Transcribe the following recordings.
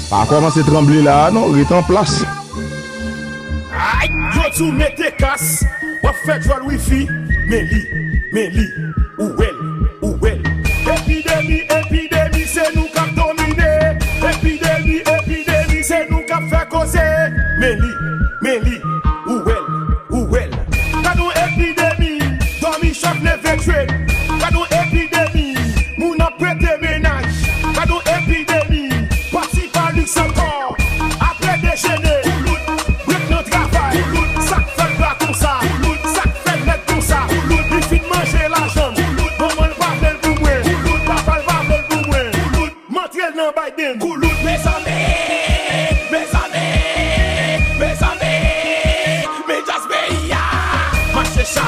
Pas commencer à trembler là, non, il est en place. Aïe, yo tout mettez casse. On fait jouer le wifi. Méli, où elle. Épidémie, c'est nous qui avons dominé. Épidémie, c'est nous qui avons fait causer. Méli, où elle. Quand nous épidémie, dormi chaque neuf tué. Quand nous épidémie, moun a prêté ménage. Quand nous épidémie, parti par luxe encore. Après déjeuner, break notre travail. Ça fait pas comme ça. Ça fait net comme ça. Il fit manger la jambe. Maman va faire le boumoué. Papa va faire le boumoué. Mentir dans Biden. Mes amis, mes jasper ya. Marche ça.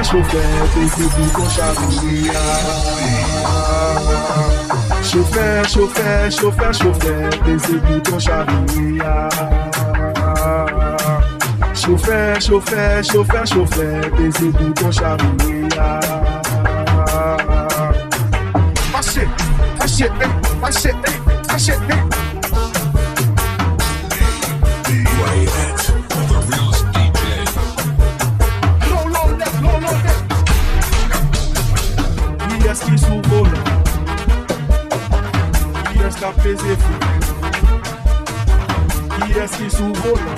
Chauffeur, baisez bouton chavouille. Chauffeur, baisez bouton chavouille. Chauffeur, baisez bouton chavouille. Achète. Qui sous volant, qui est-ce qui a pesé fou, qui est-ce qui sous volant,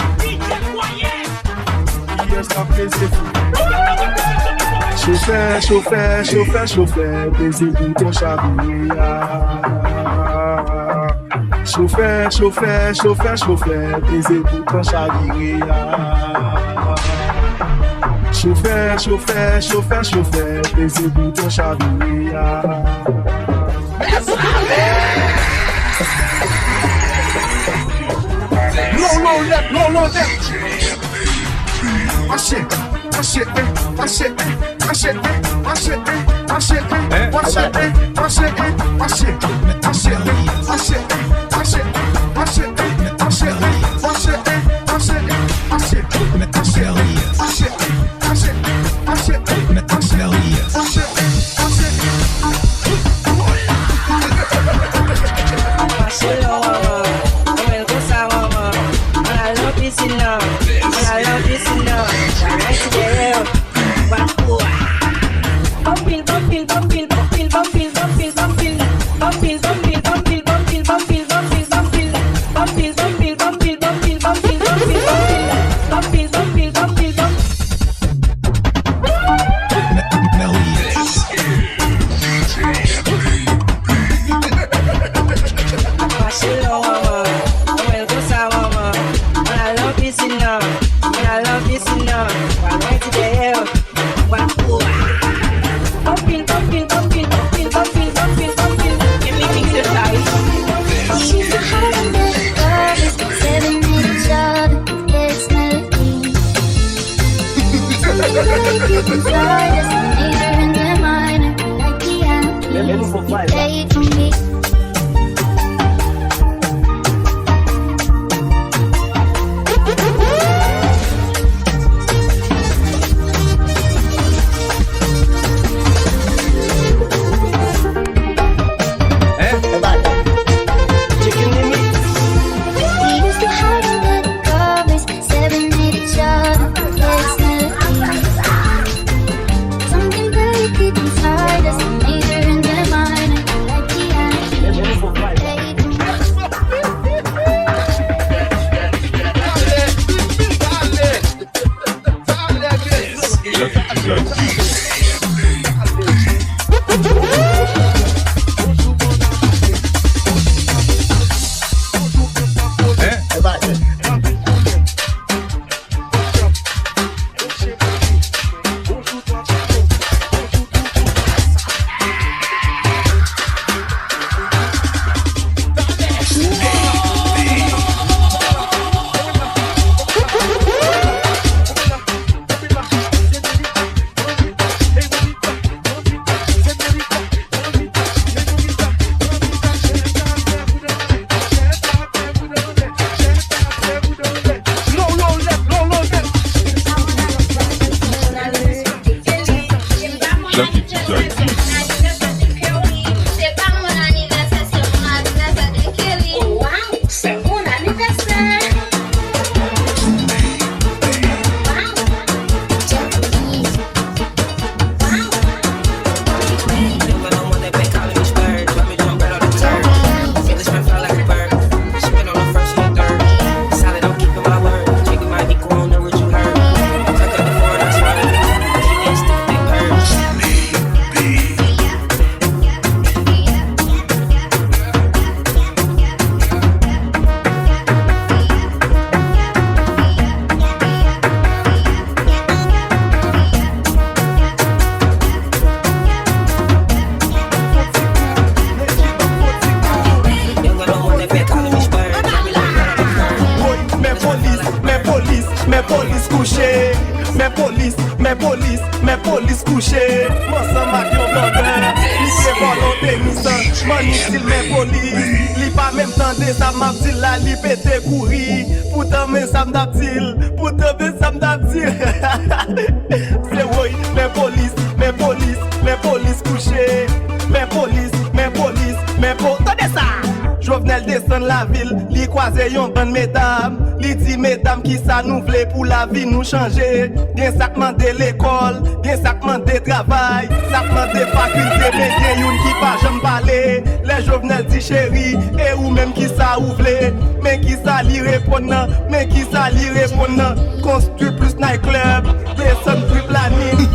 qui est-ce qui a pesé fou. Chauffeur, pesé bouton chavouille. Chauffeur, pesé bouton chavouille. Chauffeur, baisez bouton chavouille. Non, couché. Mes police couché. Moi sans ma gueule bandeur. Il fait volonté misant. Manipule mes police. Li pas même temps de ça m'a dit là. Li pété courir. Pourtant mais ça m'a dit. C'est oui, mes police couché. Mes police. Tendez ça. Jovenel descend la ville, li croise yon bonne mesdames. Li dit mesdames qui ça nous vle pour la vie nous changer. Gen sakman de l'école, gen sakman de travail, sakman de faculté, mais gen yon qui pas j'aime parler. Les Jovenel dit chéri, et ou même qui ça ou vle, mais qui ça li répondant, construit plus night club, descend plus planning.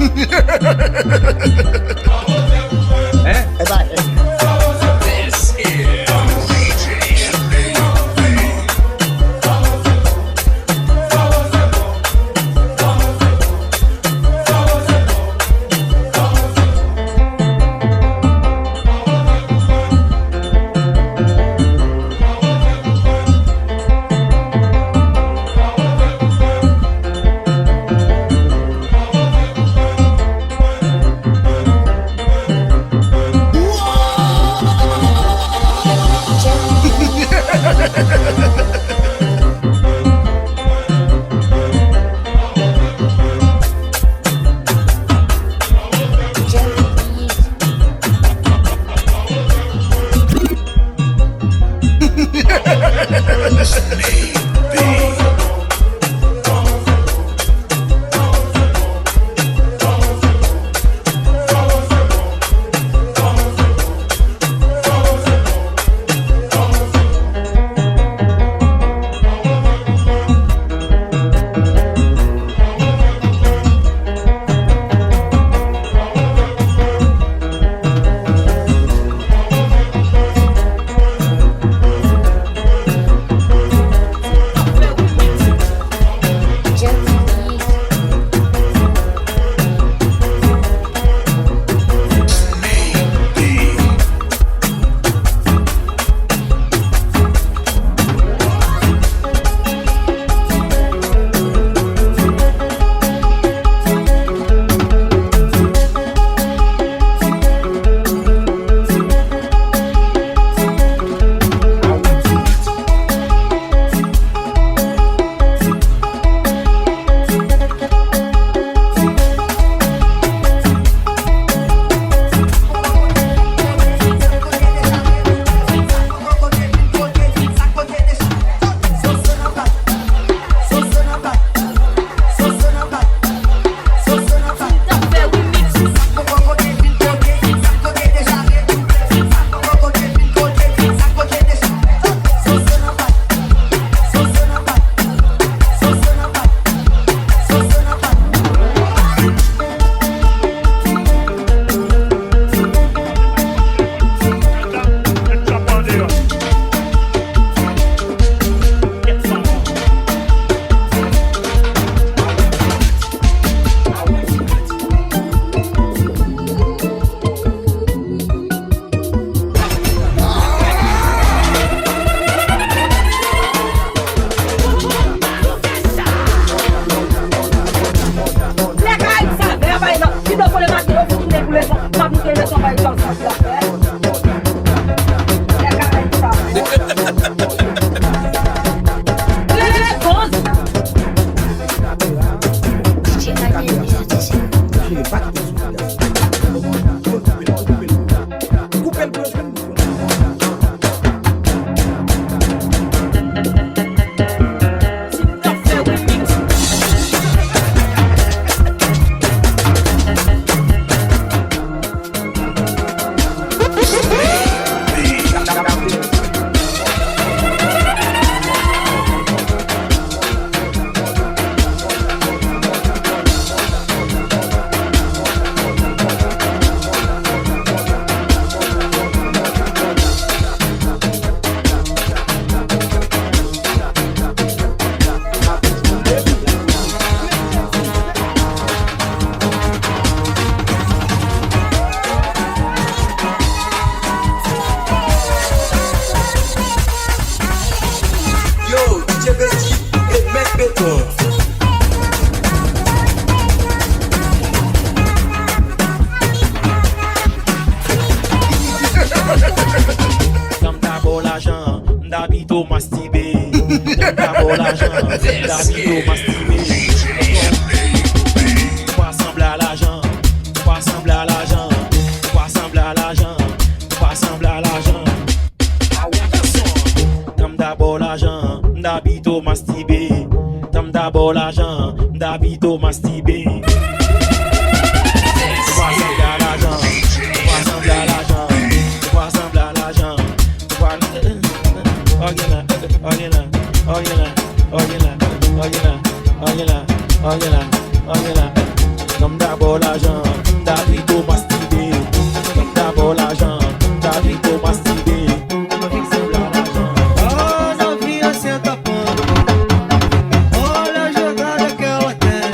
d'habito mastibé. D'abord l'argent, d'habito mastibé. Pas sembler à l'argent, pas sembler à l'argent, pas sembler à l'argent, pas sembler à l'argent. Comme d'abord l'argent, d'habito mastibé. Comme d'abord l'argent, d'habito mastibé. Pas sembler à l'argent, pas sembler à l'argent, pas sembler à l'argent. Comme d'abord l'argent, d'habito mastibé. Comme d'abord l'argent, d'habito mastibé. Oh, novinha, senta pano. Olha a jogada que ela tem.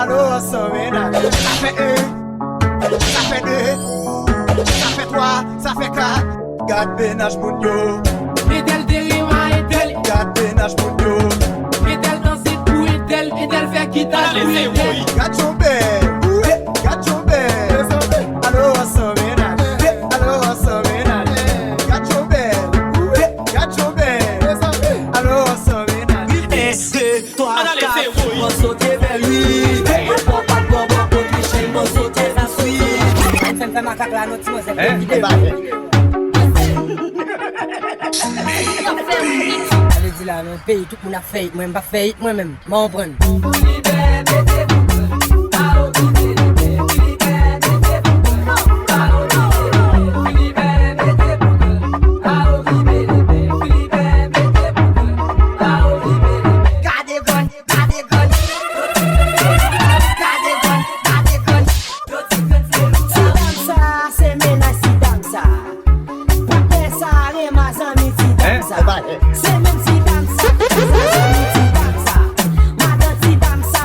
Alors, ça ménage. Ça fait un, ça fait deux, ça fait trois, ça fait quatre. Garde ménage mon yo. Etel derima etel, Garde ménage mon yo. etel danser pour etel, etel fait quitter pour etel. Garde ton bel, garde ton bel. Alors, ça ménage. Alors, ça ménage. Garde ton bel, garde ton bel. Alors, ça ménage. 1, 2, 3, 4. M'en sauter vers lui. Papa, papa, pour Michel, m'en sauter vers lui. Fais ma cacle à notre mose. Allez, dis là, mon pays, tout le monde a fait, moi-même pas fait, moi-même, m'en prenne. C'est même si dansa, madame si dansa,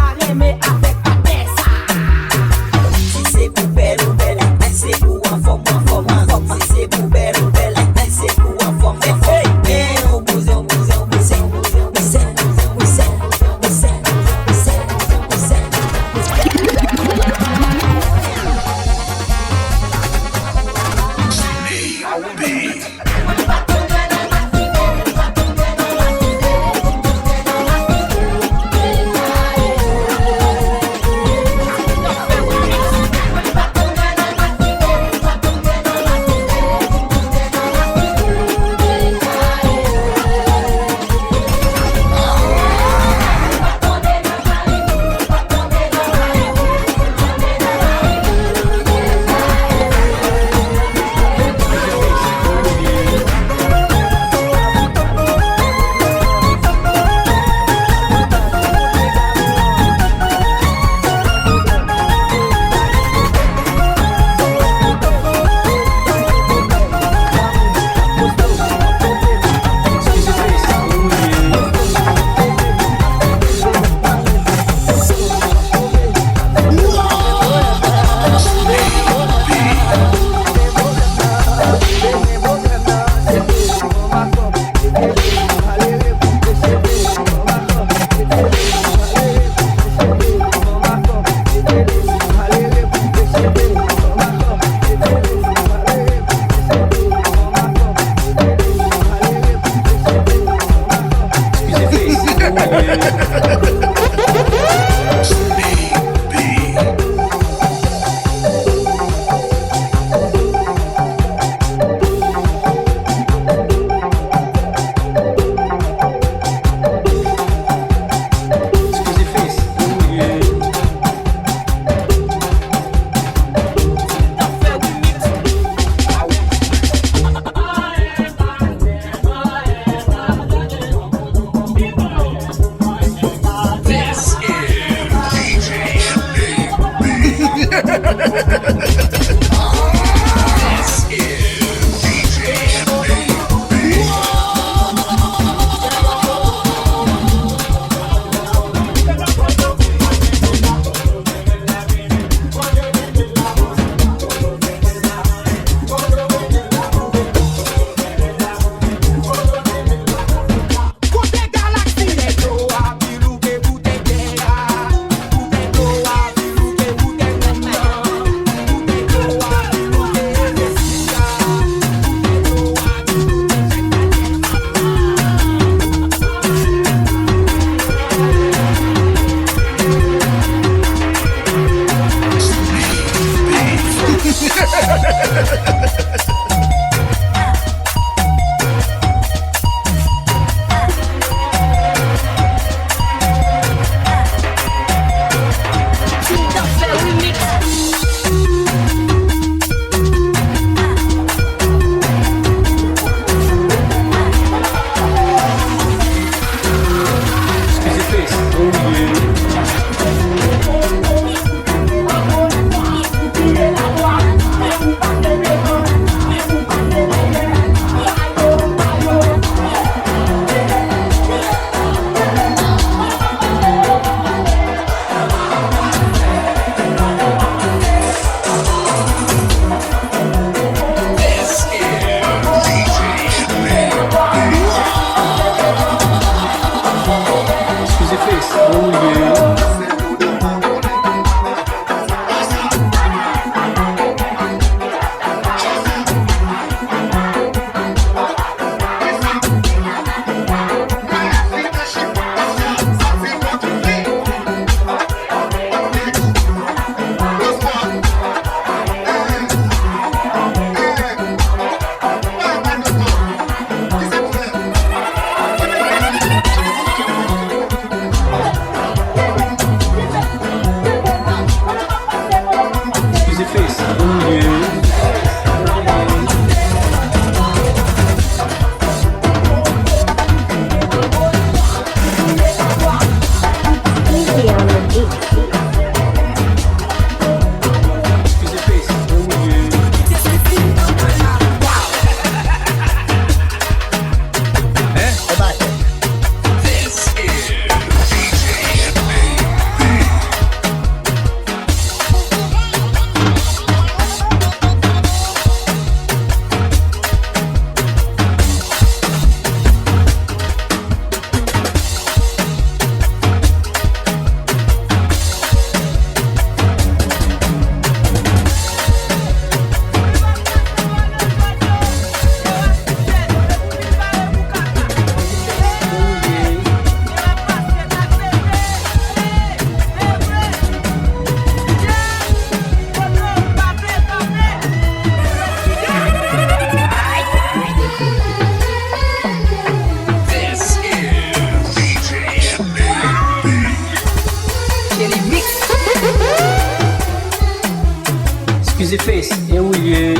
Excusez face, et oui.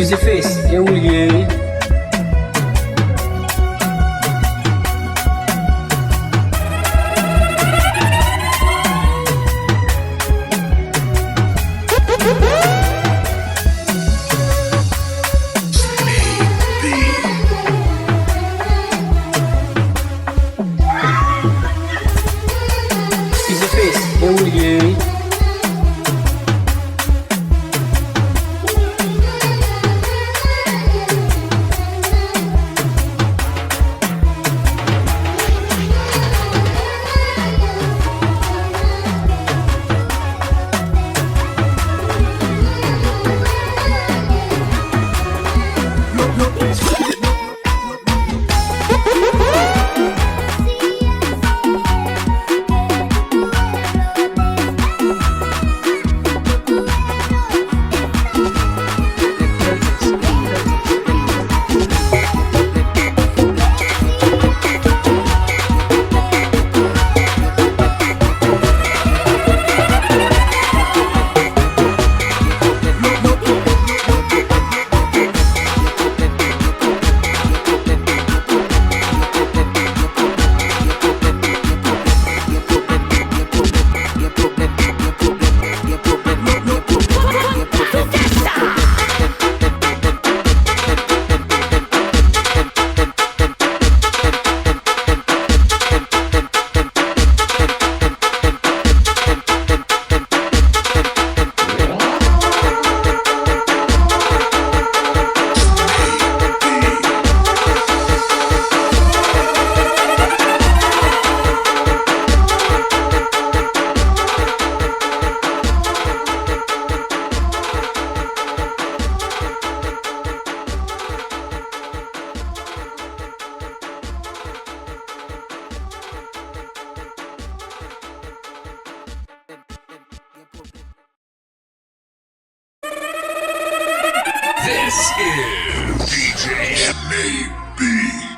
Excusez face, et oui. Excusez face, et oui. This is DJ MAB.